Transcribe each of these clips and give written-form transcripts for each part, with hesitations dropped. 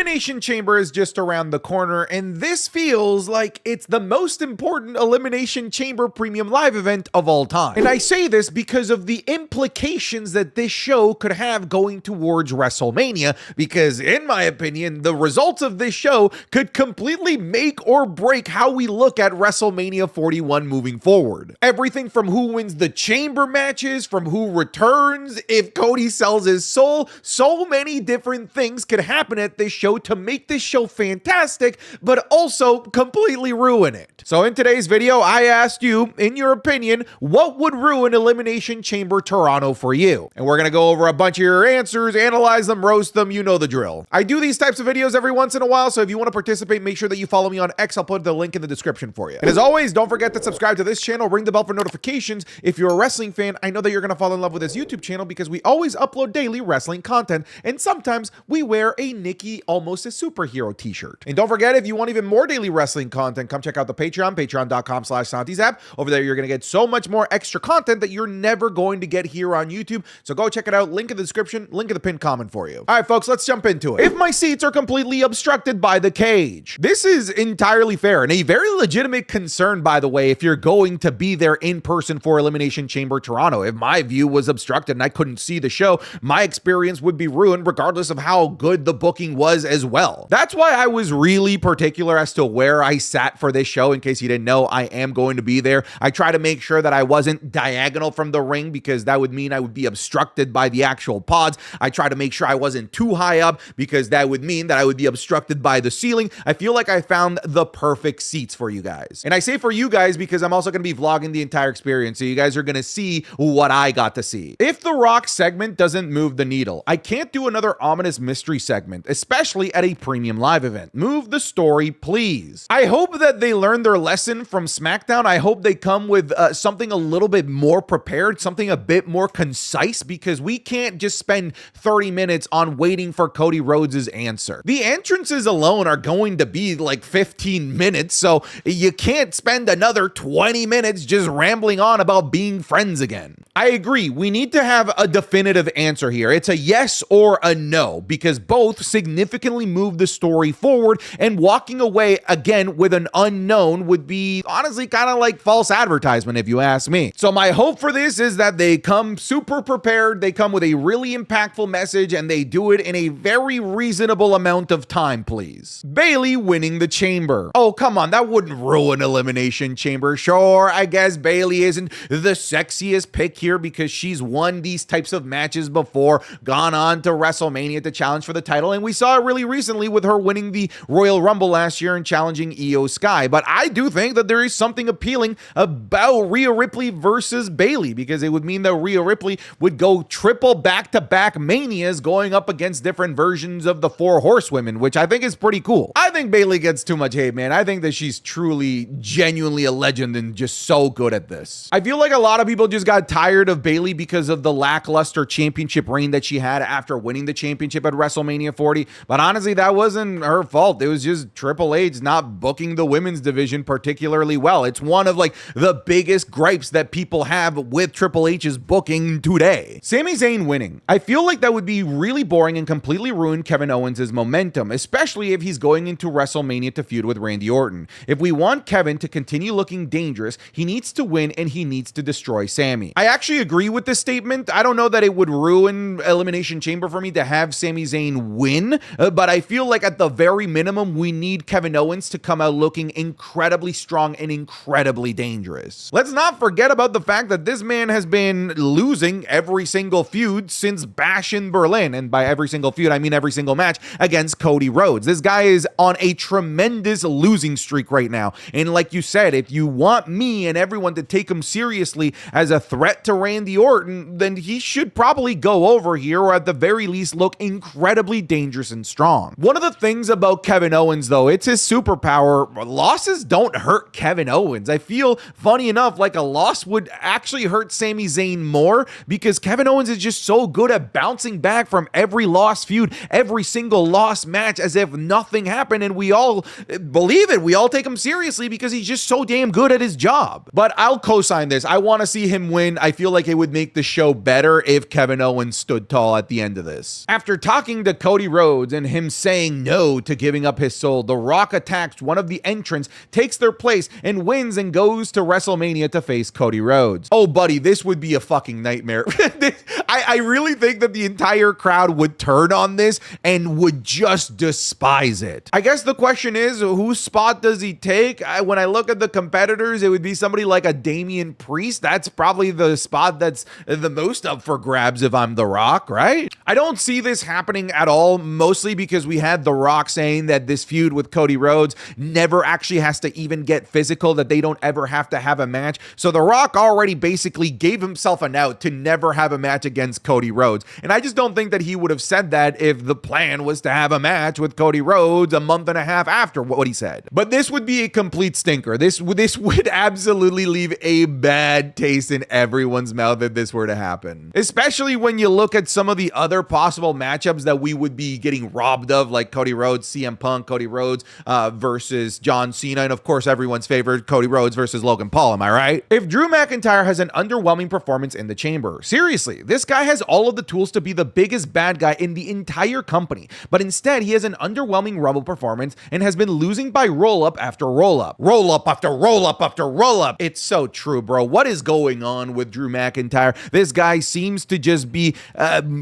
Elimination Chamber is just around the corner, and this feels like it's the most important Elimination Chamber premium live event of all time. And I say this because of the implications that this show could have going towards WrestleMania, because in my opinion, the results of this show could completely make or break how we look at WrestleMania 41 moving forward. Everything from who wins the chamber matches, from who returns, if Cody sells his soul, so many different things could happen at this show to make this show fantastic, but also completely ruin it. So in today's video, I asked you, in your opinion, what would ruin Elimination Chamber Toronto for you? And we're gonna go over a bunch of your answers, analyze them, roast them, you know the drill. I do these types of videos every once in a while, so if you want to participate, make sure that you follow me on X. I'll put the link in the description for you. And as always, don't forget to subscribe to this channel, ring the bell for notifications. If you're a wrestling fan, I know that you're gonna fall in love with this YouTube channel because we always upload daily wrestling content, and sometimes we wear a Nikki Almost a Superhero t-shirt. And don't forget, if you want even more daily wrestling content, come check out the Patreon, patreon.com/SantiZap. Over there, you're going to get so much more extra content that you're never going to get here on YouTube. So go check it out. Link in the description, link in the pinned comment for you. All right, folks, let's jump into it. If my seats are completely obstructed by the cage, this is entirely fair and a very legitimate concern, by the way, if you're going to be there in person for Elimination Chamber Toronto. If my view was obstructed and I couldn't see the show, my experience would be ruined regardless of how good the booking was as well. That's why I was really particular as to where I sat for this show. In case you didn't know, I am going to be there. I try to make sure that I wasn't diagonal from the ring because that would mean I would be obstructed by the actual pods. I try to make sure I wasn't too high up because that would mean that I would be obstructed by the ceiling. I feel like I found the perfect seats for you guys. And I say for you guys because I'm also going to be vlogging the entire experience, so you guys are going to see what I got to see. If the Rock segment doesn't move the needle, I can't do another ominous mystery segment, especially at a premium live event. Move the story, please. I hope that they learned their lesson from SmackDown. I hope they come with something a little bit more prepared, something a bit more concise, because we can't just spend 30 minutes on waiting for Cody Rhodes' answer. The entrances alone are going to be like 15 minutes, so you can't spend another 20 minutes just rambling on about being friends again. I agree, we need to have a definitive answer here. It's a yes or a no, because both significantly move the story forward, and walking away again with an unknown would be honestly kind of like false advertisement if you ask me. So my hope for this is that they come super prepared, they come with a really impactful message, and they do it in a very reasonable amount of time, please. Bayley winning the chamber. Oh, come on, that wouldn't ruin Elimination Chamber. Sure, I guess Bayley isn't the sexiest pick here because she's won these types of matches before, gone on to WrestleMania to challenge for the title, and we saw it really recently with her winning the Royal Rumble last year and challenging Io Sky. But I do think that there is something appealing about Rhea Ripley versus Bayley, because it would mean that Rhea Ripley would go triple back-to-back Manias going up against different versions of the Four Horsewomen, which I think is pretty cool. I think Bayley gets too much hate, man. I think that she's truly, genuinely a legend and just so good at this. I feel like a lot of people just got tired of Bayley because of the lackluster championship reign that she had after winning the championship at WrestleMania 40, but honestly, that wasn't her fault. It was just Triple H not booking the women's division particularly well. It's one of like the biggest gripes that people have with Triple H's booking today. Sami Zayn winning. I feel like that would be really boring and completely ruin Kevin Owens' momentum, especially if he's going into WrestleMania to feud with Randy Orton. If we want Kevin to continue looking dangerous, he needs to win and he needs to destroy Sami. I actually agree with this statement. I don't know that it would ruin Elimination Chamber for me to have Sami Zayn win, but I feel like at the very minimum, we need Kevin Owens to come out looking incredibly strong and incredibly dangerous. Let's not forget about the fact that this man has been losing every single feud since Bash in Berlin, and by every single feud, I mean every single match against Cody Rhodes. This guy is on a tremendous losing streak right now, and like you said, if you want me and everyone to take him seriously as a threat to Randy Orton, then he should probably go over here, or at the very least look incredibly dangerous and strong. One of the things about Kevin Owens, though, it's his superpower. Losses don't hurt Kevin Owens. I feel, funny enough, like a loss would actually hurt Sami Zayn more, because Kevin Owens is just so good at bouncing back from every lost feud, every single lost match, as if nothing happened, and we all believe it. We all take him seriously because he's just so damn good at his job. But I'll co-sign this. I want to see him win. I feel like it would make the show better if Kevin Owens stood tall at the end of this. After talking to Cody Rhodes and him saying no to giving up his soul, The Rock attacks one of the entrants, takes their place, and wins and goes to WrestleMania to face Cody Rhodes. Oh, buddy, this would be a fucking nightmare. I really think that the entire crowd would turn on this and would just despise it. I guess the question is, whose spot does he take? When I look at the competitors, it would be somebody like a Damian Priest. That's probably the spot that's the most up for grabs if I'm The Rock, right? I don't see this happening at all, mostly because we had The Rock saying that this feud with Cody Rhodes never actually has to even get physical, that they don't ever have to have a match. So The Rock already basically gave himself an out to never have a match against Cody Rhodes. And I just don't think that he would have said that if the plan was to have a match with Cody Rhodes a month and a half after what he said. But this would be a complete stinker. This would absolutely leave a bad taste in everyone's mouth if this were to happen. Especially when you look at some of the other possible matchups that we would be getting robbed of, like Cody Rhodes, CM Punk, Cody Rhodes versus John Cena, and of course everyone's favorite, Cody Rhodes versus Logan Paul, am I right? If Drew McIntyre has an underwhelming performance in the chamber, seriously, this guy has all of the tools to be the biggest bad guy in the entire company, but instead he has an underwhelming Rumble performance and has been losing by roll-up after roll-up. Roll-up after roll-up after roll-up. It's so true, bro. What is going on with Drew McIntyre? This guy seems to just be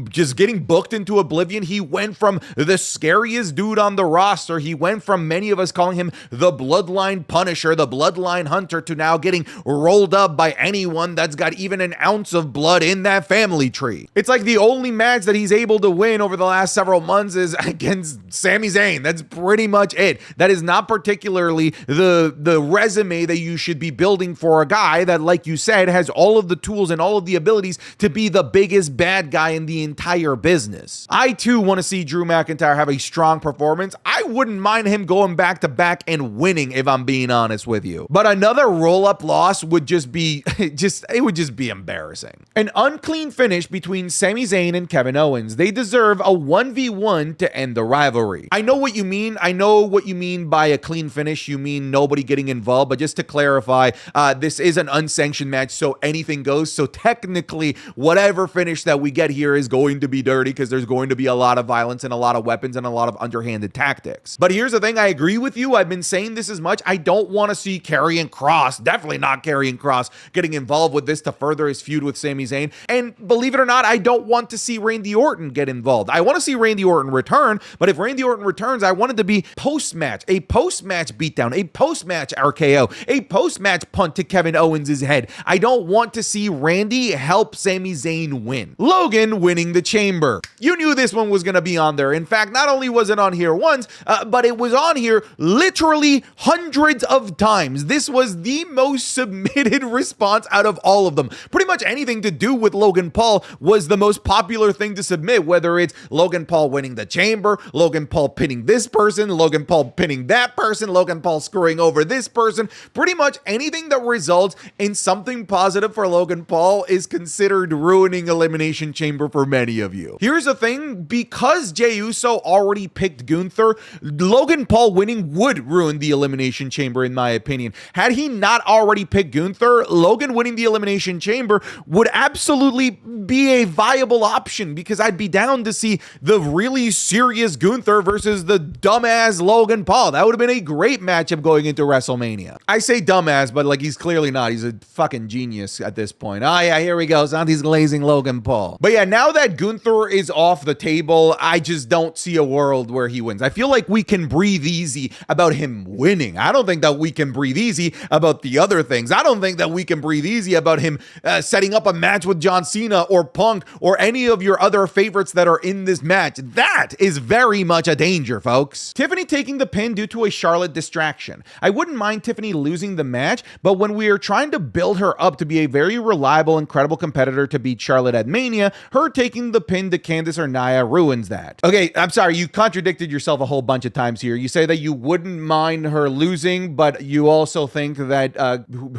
just getting booked into oblivion. He went from the scariest dude on the roster. He went from many of us calling him the Bloodline Punisher, the Bloodline Hunter, to now getting rolled up by anyone that's got even an ounce of blood in that family tree. It's like the only match that he's able to win over the last several months is against Sami Zayn. That's pretty much it. That is not particularly the resume that you should be building for a guy that, like you said, has all of the tools and all of the abilities to be the biggest bad guy in the entire business. I too want to see Drew McIntyre have a strong performance. I wouldn't mind him going back to back and winning, if I'm being honest with you. But another roll-up loss would just be it would just be embarrassing. An unclean finish between Sami Zayn and Kevin Owens. They deserve a 1v1 to end the rivalry. I know what you mean. I know what you mean by a clean finish. You mean nobody getting involved, but just to clarify, this is an unsanctioned match, so anything goes. So technically, whatever finish that we get here is going to be dirty because there's going to be a lot of violence and a lot of weapons and a lot of underhanded tactics. But here's the thing, I agree with you. I've been saying this as much. I don't want to see Karrion Kross, definitely not Karrion Kross, getting involved with this to further his feud with Sami Zayn. And believe it or not, I don't want to see Randy Orton get involved. I want to see Randy Orton return, but if Randy Orton returns, I want it to be post-match, a post-match beatdown, a post-match RKO, a post-match punt to Kevin Owens' head. I don't want to see Randy help Sami Zayn win. Logan winning the chamber. You knew this one was going to be on there. In fact, not only was it on here once, but it was on here literally hundreds of times. This was the most submitted response out of all of them. Pretty much anything to do with Logan Paul was the most popular thing to submit, whether it's Logan Paul winning the chamber, Logan Paul pinning this person, Logan Paul pinning that person, Logan Paul screwing over this person. Pretty much anything that results in something positive for Logan Paul is considered ruining Elimination Chamber for many of you. Here's the thing, because Jey Uso already picked Gunther, Logan Paul winning would ruin the Elimination Chamber in my opinion. Had he not already picked Gunther, Logan winning the Elimination Chamber would absolutely be a viable option because I'd be down to see the really serious Gunther versus the dumbass Logan Paul. That would have been a great matchup going into WrestleMania. I say dumbass, but like he's clearly not. He's a fucking genius at this point. Oh yeah, here we go. Santi's glazing Logan Paul. But yeah, now that Gunther is off the table, I just don't see a world where he wins. I feel like we can breathe easy about him winning. I don't think that we can breathe easy about the other things. I don't think that we can breathe easy about him setting up a match with John Cena or Punk or any of your other favorites that are in this match. That is very much a danger, folks. Tiffany taking the pin due to a Charlotte distraction. I wouldn't mind Tiffany losing the match, but when we are trying to build her up to be a very reliable and credible competitor to beat Charlotte at Mania, her taking the pin to Candice or Nia ruins that. Okay, I'm sorry, you contradicted yourself a whole bunch of times here. You say that you wouldn't mind her losing, but you also think that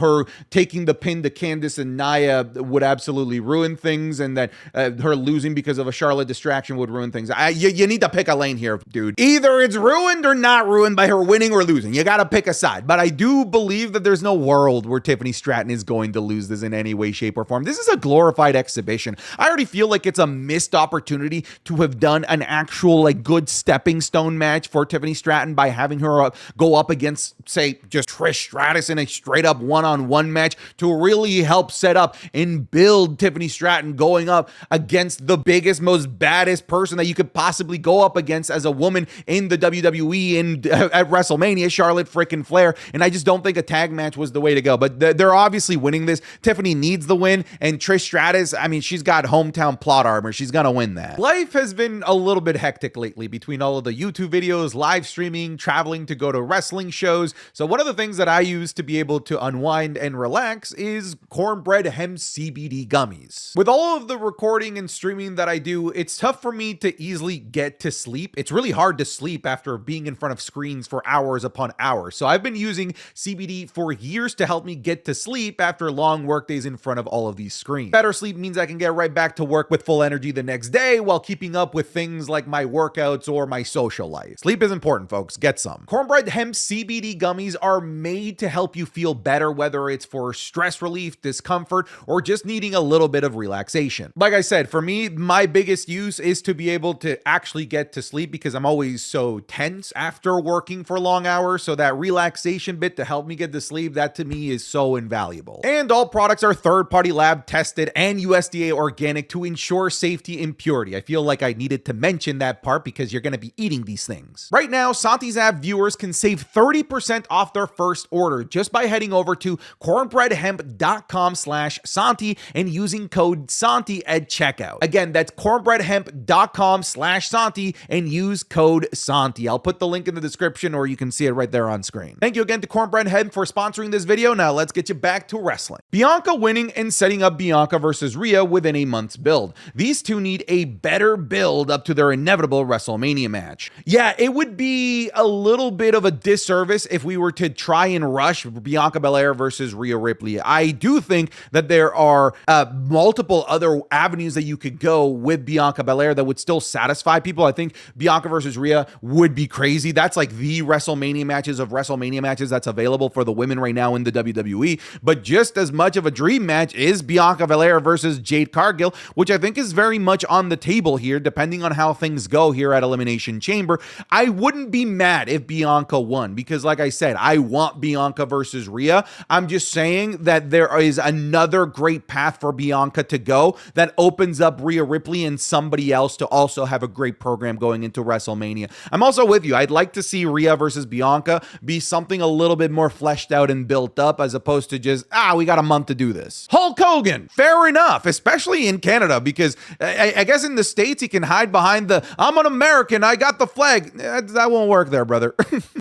her taking the pin to Candice and Nia would absolutely ruin things, and that her losing because of a Charlotte distraction would ruin things. You need to pick a lane here, dude. Either it's ruined or not ruined by her winning or losing. You gotta pick a side. But I do believe that there's no world where Tiffany Stratton is going to lose this in any way, shape, or form. This is a glorified exhibition. I already feel like it's a missed opportunity to have done an actual actual like good stepping stone match for Tiffany Stratton by having her go up against, say, just Trish Stratus in a straight up one-on-one match to really help set up and build Tiffany Stratton going up against the biggest, most baddest person that you could possibly go up against as a woman in the WWE and at WrestleMania, Charlotte frickin' Flair. And I just don't think a tag match was the way to go. But they're obviously winning this. Tiffany needs the win, and Trish Stratus, I mean, she's got hometown plot armor. She's gonna win that. Life has been a little bit hectic lately between all of the YouTube videos, live streaming, traveling to go to wrestling shows. So one of the things that I use to be able to unwind and relax is cornbread hemp CBD gummies. With all of the recording and streaming that I do, it's tough for me to easily get to sleep. It's really hard to sleep after being in front of screens for hours upon hours. So I've been using CBD for years to help me get to sleep after long work days in front of all of these screens. Better sleep means I can get right back to work with full energy the next day while keeping up with things like my workouts or my social life. Sleep is important, folks. Get some. Cornbread hemp CBD gummies are made to help you feel better, whether it's for stress relief, discomfort, or just needing a little bit of relaxation. Like I said, for me, my biggest use is to be able to actually get to sleep because I'm always so tense after working for long hours. So that relaxation bit to help me get to sleep, that to me is so invaluable. And all products are third-party lab tested and USDA organic to ensure safety and purity. I feel like I needed to mention that part because you're going to be eating these things. Right now, Santi's app viewers can save 30% off their first order just by heading over to cornbreadhemp.com/Santi and using code Santi at checkout. Again, that's cornbreadhemp.com/Santi and use code Santi. I'll put the link in the description or you can see it right there on screen. Thank you again to Cornbread Hemp for sponsoring this video. Now let's get you back to wrestling. Bianca winning and setting up Bianca versus Rhea within a month's build. These two need a better build up to their inevitable WrestleMania match. Yeah, it would be a little bit of a disservice if we were to try and rush Bianca Belair versus Rhea Ripley. I do think that there are multiple other avenues that you could go with Bianca Belair that would still satisfy people. I think Bianca versus Rhea would be crazy. That's like the WrestleMania matches of WrestleMania matches that's available for the women right now in the WWE. But just as much of a dream match is Bianca Belair versus Jade Cargill, which I think is very much on the table here, depending on how things go here at Elimination Chamber. I wouldn't be mad if Bianca won because, like I said, I want Bianca versus Rhea. I'm just saying that there is another great path for Bianca to go that opens up Rhea Ripley and somebody else to also have a great program going into WrestleMania. I'm also with you. I'd like to see Rhea versus Bianca be something a little bit more fleshed out and built up as opposed to just, we got a month to do this. Hulk Hogan, fair enough, especially in Canada, because I guess in the States he can hide behind the, I'm an American, I got the flag. That won't work there, brother.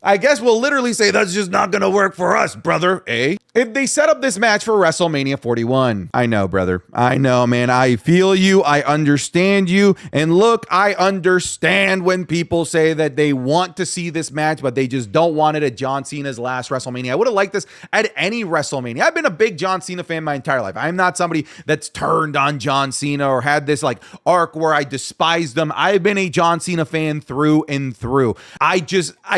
I guess we'll literally say that's just not gonna work for us, brother, eh? If they set up this match for WrestleMania 41. I know, brother. I know, man. I feel you. I understand you. And look, I understand when people say that they want to see this match, but they just don't want it at John Cena's last WrestleMania. I would have liked this at any WrestleMania. I've been a big John Cena fan my entire life. I'm not somebody that's turned on John Cena or had this like arc where I despise them. I've been a John Cena fan through and through. I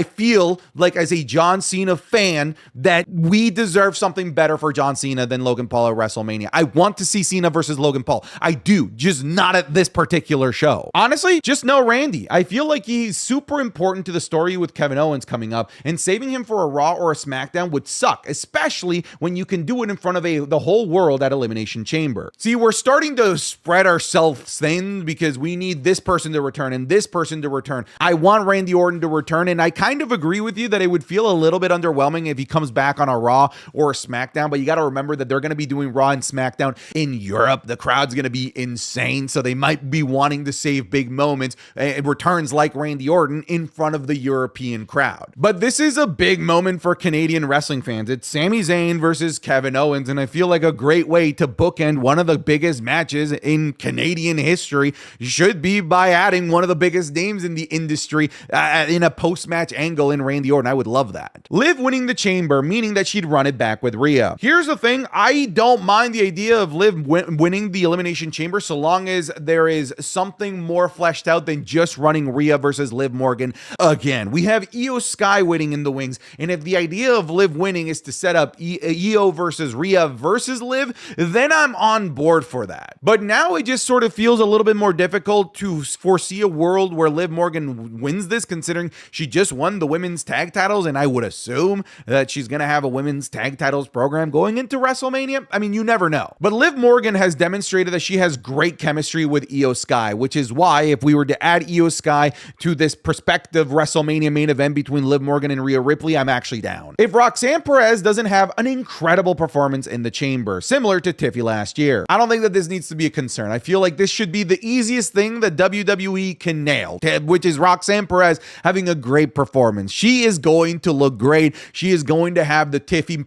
feel like as a John Cena fan that we deserve something better for John Cena than Logan Paul at WrestleMania. I want to see Cena versus Logan Paul. I do, just not at this particular show. Honestly, just no Randy. I feel like he's super important to the story with Kevin Owens coming up, and saving him for a Raw or a SmackDown would suck, especially when you can do it in front of the whole world at Elimination Chamber. See, we're starting to spread ourselves thin because we need this person to return and this person to return. I want Randy Orton to return, and I kind of agree with you that it would feel a little bit underwhelming if he comes back on a Raw or a SmackDown, but you got to remember that they're going to be doing Raw and SmackDown in Europe. The crowd's going to be insane, so they might be wanting to save big moments and returns like Randy Orton in front of the European crowd. But this is a big moment for Canadian wrestling fans. It's Sami Zayn versus Kevin Owens, and I feel like a great way to bookend one of the biggest matches in Canadian history should be by adding one of the biggest names in the industry in a post-match angle in Randy Orton. I would love that. Liv winning the Chamber, meaning that she'd run it back with Rhea. Here's the thing, I don't mind the idea of Liv winning the Elimination Chamber so long as there is something more fleshed out than just running Rhea versus Liv Morgan again. We have Io Sky waiting in the wings, and if the idea of Liv winning is to set up Io versus Rhea versus Liv, then I'm on board for that. But now it just sort of feels a little bit more difficult to foresee a world world where Liv Morgan wins this, considering she just won the women's tag titles, and I would assume that she's going to have a women's tag titles program going into WrestleMania. I mean, you never know. But Liv Morgan has demonstrated that she has great chemistry with Io Sky, which is why if we were to add Io Sky to this prospective WrestleMania main event between Liv Morgan and Rhea Ripley, I'm actually down. If Roxanne Perez doesn't have an incredible performance in the chamber, similar to Tiffy last year, I don't think that this needs to be a concern. I feel like this should be the easiest thing that WWE can nail, which is Roxanne Perez having a great performance. She is going to look great. She is going to have the Tiffy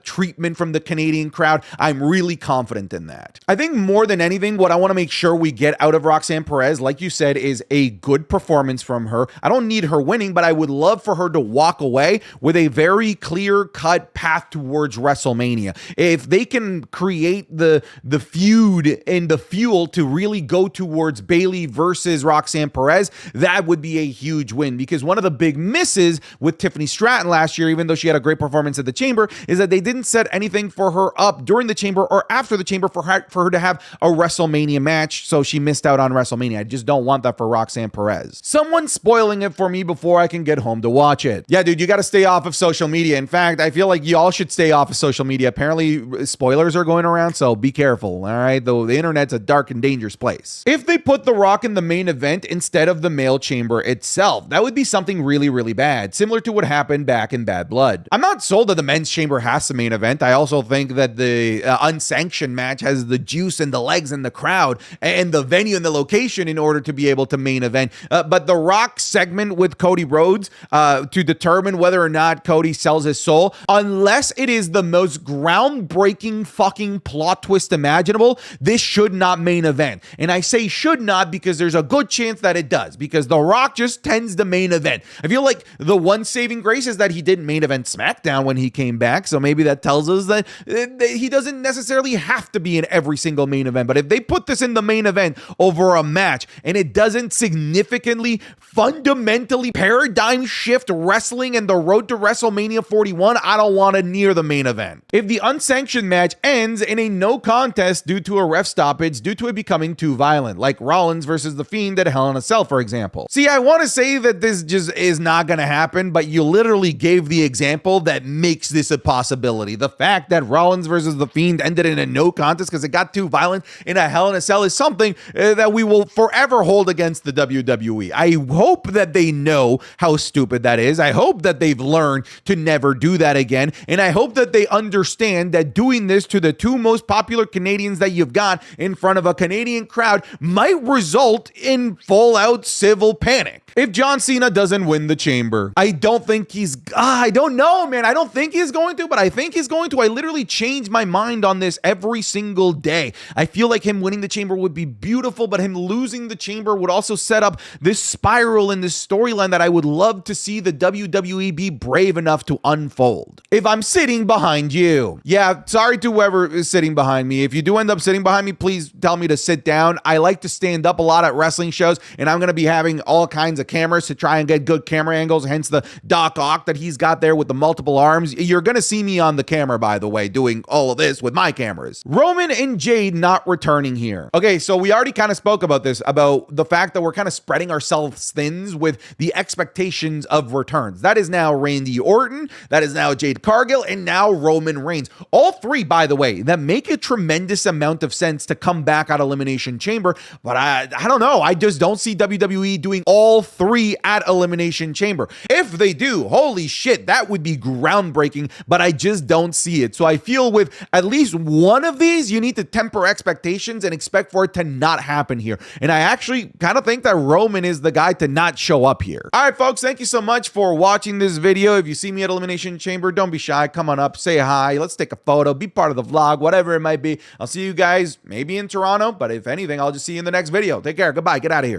treatment from the Canadian crowd. I'm really confident in that. I think more than anything, what I want to make sure we get out of Roxanne Perez, like you said, is a good performance from her. I don't need her winning, but I would love for her to walk away with a very clear-cut path towards WrestleMania. If they can create the feud and the fuel to really go towards Bayley versus Roxanne Perez, that would be a huge win, because one of the big misses with Tiffany Stratton last year, even though she had a great performance at the chamber, is that they didn't set anything for her up during the chamber or after the chamber for her to have a WrestleMania match, so she missed out on WrestleMania. I just don't want that for Roxanne Perez. Someone's spoiling it for me before I can get home to watch it. Yeah, dude, you got to stay off of social media. In fact, I feel like y'all should stay off of social media. Apparently, spoilers are going around, so be careful, all right? Though the internet's a dark and dangerous place. If they put The Rock in the main event instead of the male chamber itself, that would be something really, really bad, similar to what happened back in Bad Blood. I'm not sold that the men's chamber has the main event. I also think that the Unsanctioned match has the juice and the legs and the crowd and the venue and the location in order to be able to main event. But The Rock segment with Cody Rhodes to determine whether or not Cody sells his soul, unless it is the most groundbreaking fucking plot twist imaginable, this should not main event. And I say should not because there's a good chance that it does, because The Rock just tends to main event. I feel like the one saving grace is that he didn't main event SmackDown when he came back, so maybe that tells us that he doesn't necessarily have to be in every single main event. But if they put this in the main event over a match and it doesn't significantly, fundamentally paradigm shift wrestling and the road to WrestleMania 41, I don't want it near the main event. If the Unsanctioned match ends in a no contest due to a ref stoppage due to it becoming too violent, like Rollins versus The Fiend at Hell in a Cell, for example. See, I want to say that this just is not going to happen, but you literally gave the example that makes this a possibility. The fact that Rollins versus The Fiend ended in a no contest because it got too violent in a Hell in a Cell is something that we will forever hold against the WWE. I hope that they know how stupid that is. I hope that they've learned to never do that again. And I hope that they understand that doing this to the two most popular Canadians that you've got in front of a Canadian crowd might result in full-out civil panic. If John Cena doesn't win the chamber, I don't think I don't know, man. I don't think he's going to, but I think he's going to. I literally change my mind on this every single day. I feel like him winning the chamber would be beautiful, but him losing the chamber would also set up this spiral in this storyline that I would love to see the WWE be brave enough to unfold. If I'm sitting behind you, yeah, sorry to whoever is sitting behind me. If you do end up sitting behind me, please tell me to sit down. I like to stand up a lot at wrestling shows, and I'm going to be having all kinds of cameras to try and get good camera angles, hence the Doc Ock that he's got there with the multiple arms. You're going to see me on the camera, by the way, doing all of this with my cameras. Roman and Jade not returning here. Okay, so we already kind of spoke about this, about the fact that we're kind of spreading ourselves thin with the expectations of returns. That is now Randy Orton, that is now Jade Cargill, and now Roman Reigns. All three, by the way, that make a tremendous amount of sense to come back at Elimination Chamber, but I don't know. I just don't see WWE doing all three at Elimination Chamber. If they do, holy shit, that would be groundbreaking, but I just don't see it. So I feel with at least one of these, you need to temper expectations and expect for it to not happen here. And I actually kind of think that Roman is the guy to not show up here. All right, folks, thank you so much for watching this video. If you see me at Elimination Chamber, don't be shy. Come on up, say hi, let's take a photo, be part of the vlog, whatever it might be. I'll see you guys maybe in Toronto, but if anything, I'll just see you in the next video. Take care. Goodbye. Get out of here.